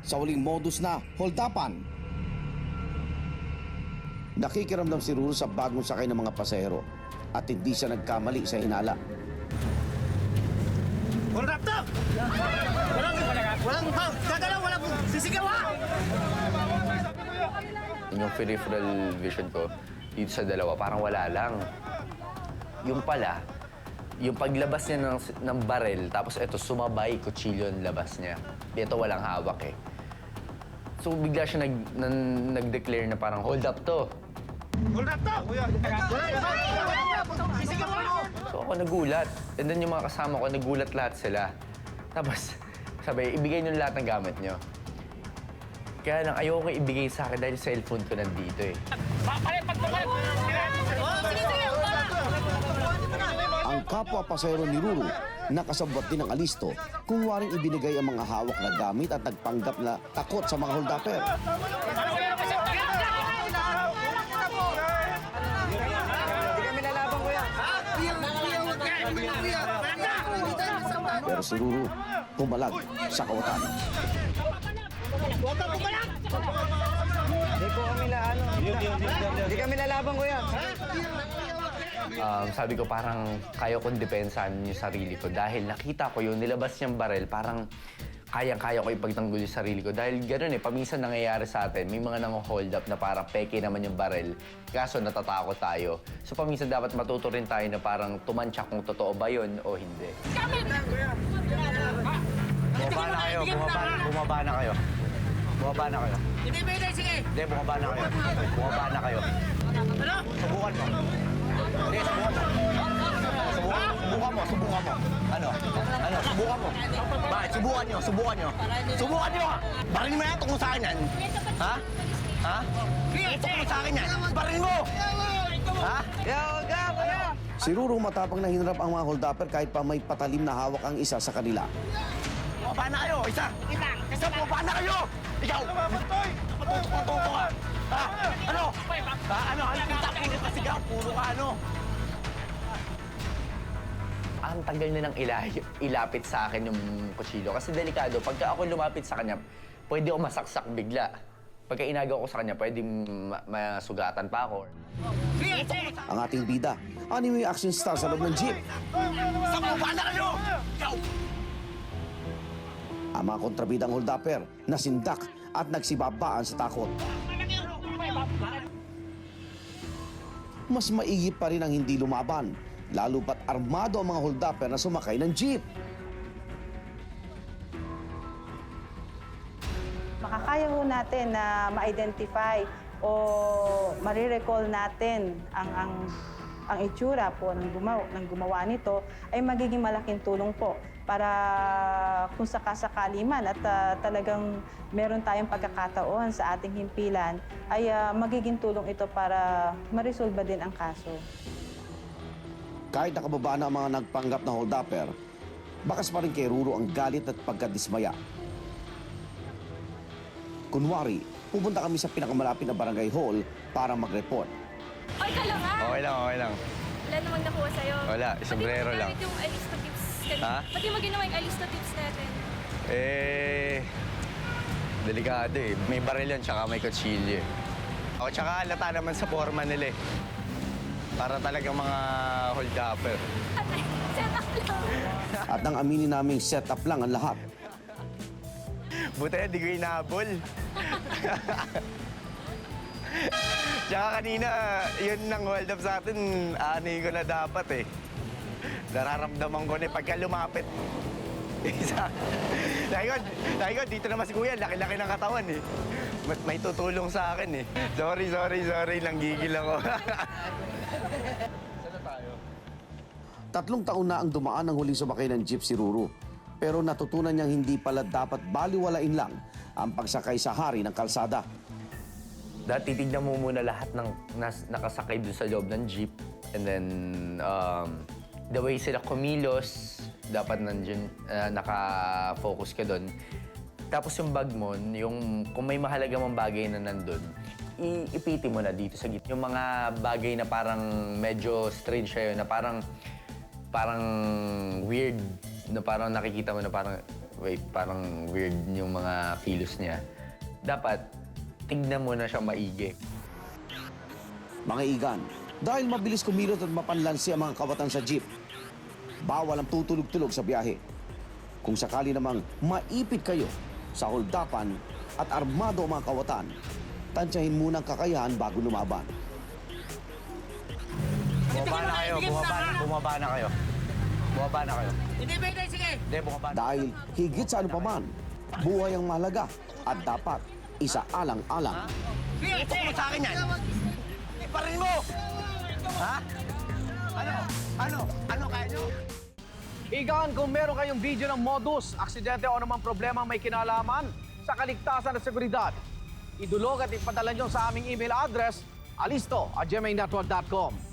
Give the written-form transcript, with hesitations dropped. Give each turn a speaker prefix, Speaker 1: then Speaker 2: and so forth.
Speaker 1: sa huling modus na holdapan. Nakikiramdam si Ruru sa bagong sakay ng mga pasahero at hindi siya nagkamali sa hinala.
Speaker 2: Hold up to! Walang gagalaw, walang sisigaw ha!
Speaker 3: Yung peripheral vision ko dito sa dalawa, parang wala lang. Yung pala, yung paglabas niya ng barel, tapos eto, sumabay, kutsilyo ang labas niya. Ito walang hawak eh. So bigla siya nag-declare na parang, hold up to.
Speaker 2: Hold up to! Sisigaw ha!
Speaker 3: So ako nagulat. And then yung mga kasama ko, nagulat lahat sila. Tapos sabi, ibigay niyo lahat ng gamit niyo. Kaya lang, ayoko ibigay sa akin dahil cellphone ko nandito eh.
Speaker 1: Ang kapwa pasahero ni Ruru nakasabwat din ng alisto kung waring ibinigay ang mga hawak na gamit at nagpanggap na takot sa mga holdaper. Pero si Ruru pumalag sa kawatan.
Speaker 2: Hindi kami lalaban ko yan.
Speaker 3: Sabi ko parang kaya kong depensahan yung sarili ko dahil nakita ko yung nilabas niyang barel, parang kayang-kaya ko ipagtanggol yung sarili ko. Dahil gano'n eh, paminsan nangyayari sa atin, may mga nang-hold up na parang peke naman yung barel, kaso natatakot tayo. So paminsan dapat matuto rin tayo na parang tumansya kung totoo ba yun o hindi. Bumaba na kayo, bumaba na kayo. Bumaba na kayo.
Speaker 2: Hindi pwede, sige!
Speaker 3: Hindi, bumaba na kayo. Bumaba na kayo.
Speaker 2: Ano?
Speaker 3: Subukan mo. Hindi, subukan mo. Subukan mo, subukan mo. Ano? Ano? Subukan mo. Bakit? Subukan nyo, subukan nyo. Subukan nyo! Barin mo yan, tungkol sa akin yan. Ha? Ha? Tungkol sa akin yan. Barin mo! Ha?
Speaker 1: Si Ruru matapang na hinarap ang mga holdapper kahit pa may patalim na hawak ang isa sa kanila.
Speaker 3: Bumaba na kayo, isa! Isa, bumaba na kayo! Ikaw! Tuto ka! Ha? Ano? Ha? Ano? Ano? Kita, puro ka sigaw, puro ka ano? Ang tagal na nang ilapit sa akin yung kutsilyo. Kasi delikado, pagka ako lumapit sa kanya, pwede ako masaksak bigla. Pagka inagaw ko sa kanya, pwede masugatan pa ako.
Speaker 1: Ang ating bida, anime action star sa loob ng jeep.
Speaker 3: Sa bumaba na kayo! Ikaw!
Speaker 1: Ang mga kontrabidang holdapper nasindak at nagsibabaan sa takot. Mas maigi pa rin ang hindi lumaban, lalo pat armado ang mga holdapper na sumakay ng jeep.
Speaker 4: Makakaya ho natin na ma-identify o marirecall natin ang itsura po ng gumawa nito ay magiging malaking tulong po para kung sakasakali man at talagang meron tayong pagkakataon sa ating himpilan ay magiging tulong ito para maresolba din ang kaso.
Speaker 1: Kahit nakababa na ang mga nagpanggap na holdapper, bakas pa rin kay Ruru ang galit at pagkadismaya. Kunwari, pupunta kami sa pinakamalapit na barangay hall para mag-report.
Speaker 5: Ay, ka lang ha?
Speaker 3: Okay lang, okay lang.
Speaker 5: Wala namang nakuha sa'yo.
Speaker 3: Wala, sombrero lang.
Speaker 5: Pati mo yung Alisto tips.
Speaker 3: Ha?
Speaker 5: Pati mo ginawa yung Alisto tips natin.
Speaker 3: Delikado eh. May baril yan, tsaka may kutsilyo eh. O, tsaka halata naman sa forma nila eh. Para talagang mga hold-upper.
Speaker 5: Set up lang.
Speaker 1: At nang aminin naming set up lang ang lahat.
Speaker 3: Buti hindi ko inahabol. Tsaka kanina, yun nang hold up sa atin, aanin ko na dapat eh. Nararamdaman ko na pagka lumapit. Isa. Sabi ko, dito naman si Kuya, laki-laki ng katawan eh. May tutulong sa akin eh. Sorry, nanggigil ako.
Speaker 1: 3 taon na ang dumaan ng huling sumakay ng jeep si Ruru. Pero natutunan niyang hindi pala dapat baliwalain lang ang pagsakay sa hari ng kalsada.
Speaker 3: Dati titignan mo muna lahat ng nakasakay doon sa loob ng jeep. And then, the way sila kumilos, dapat nandiyan, naka-focus ka doon. Tapos yung bag mo, yung, kung may mahalaga mong bagay na nandun, iipiti mo na dito sa gitna. Yung mga bagay na parang medyo strange sa'yo, na parang weird, na parang nakikita mo na parang wait, parang weird yung mga kilos niya. Dapat, tignan mo na siya maigi.
Speaker 1: Mga igan, dahil mabilis kumilot at mapanlansi ang mga kawatan sa jeep, bawal ang tutulog-tulog sa biyahe. Kung sakali namang maipit kayo sa holdapan at armado ang mga kawatan, tansyahin muna ang kakayahan bago lumaban.
Speaker 3: Bumaba na kayo, bumaba na kayo. Bumaba na kayo.
Speaker 6: Hindi pwede, sige.
Speaker 3: Hindi, bumaba na.
Speaker 1: Dahil higit sa ano paman, buhay ang mahalaga at dapat isaalang-alang.
Speaker 6: Sige, ipok mo sa akin yan. Iparin mo! Ha? Ano kaya nyo?
Speaker 7: Igan, kung meron kayong video ng modus, aksidente o namang problema may kinalaman sa kaligtasan at seguridad, idulog at ipadala nyo sa aming email address alisto@gmail.com.